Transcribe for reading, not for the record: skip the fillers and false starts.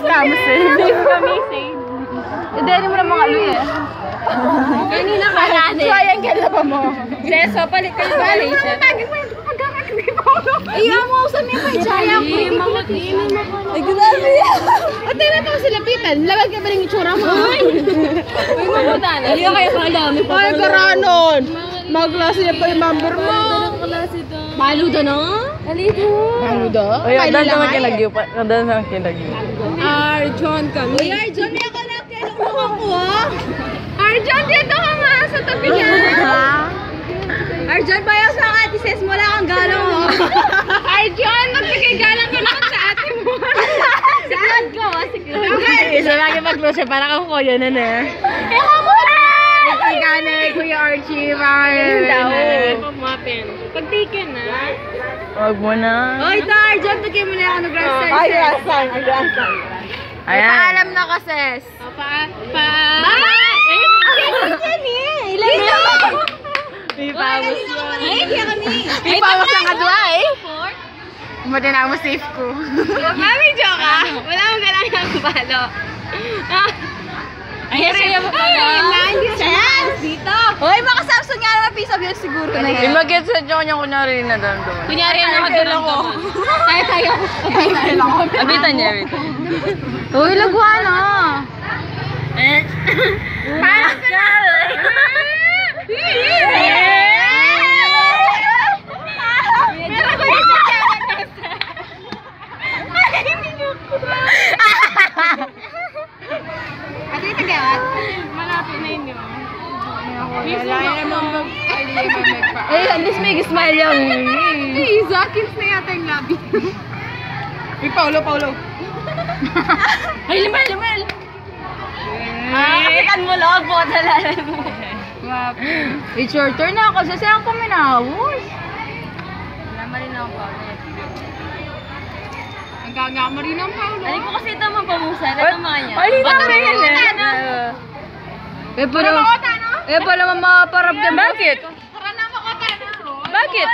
Kamu save. Kami save. Hindi mo na mga aluy eh. Kanina ka natin. Sayang ka pa mo. Seso, palit ka yung violation. Iya mo sa may pajaya ko. Ay, grabe yan. At tira pa sila pitan. Lawag ka ba ng itsura mo? Uy, mabutan. Ay, kayo kalami pa. Ay, karanon. Magklase niya pa yung member mo. Maludo no? Maludo. Maludo? Uy, kadaan naman kilagyo pa. Kadaan naman kilagyo. Arjon kami. Uy, Arjon, may ako na kinukmuha ko ah. Arjon, dito ka nga sa tabi niya. Arjon, bayaw sa ate sis mo lang ang galang mo. Arjon, magbigay galang ka naman sa ate mo. Siklod ko, siklod. Isa lagi mag-close siya, parang ako kuya na na. Eh, ako na! Nagkagana, Kuya Archie, mga daw. Pag-taken na. Huwag mo na. Oy, ito, Arjon, tagyan mo na ako ng grandstand. Ay, grandstand. Ay, grandstand. Ayan. Paalam na ka, sis. Mama! Ilan na? May pawas na. Ay, kaya kami. May pawas na kadwa eh. Buti na mo safe ko. Mami, joke ka? Wala mong galang ng balo. Ay, siya mo pala. Chance! Dito! Hoy, baka Samsung nga naman piece of yun siguro na May yan. mag-get sa joke niya kunyari na doon doon. Kunyari ang nakadala ko. Tayo. Abitan niya, abitan. Uy, lagwan na. Parang ka na. Meron ko yung Ate, tagawat? Malapit na yun. Wala naman mag-pa. Eh, at least may smile lang. Hey, Zakins na yata yung labi. Uy, Paulo. Ay, limal. Kasikan mo lang po, talalan mo. It's your turn na kasi saan ko minawos. Wala marinaw pa. Nagagama rin ang Paulo. Ay, ko kasi ito mapamusa. Natama niya. Ay, hindi naman yan eh. Eh, pala mamaparap ka. Bakit? Para na makota na. Bakit?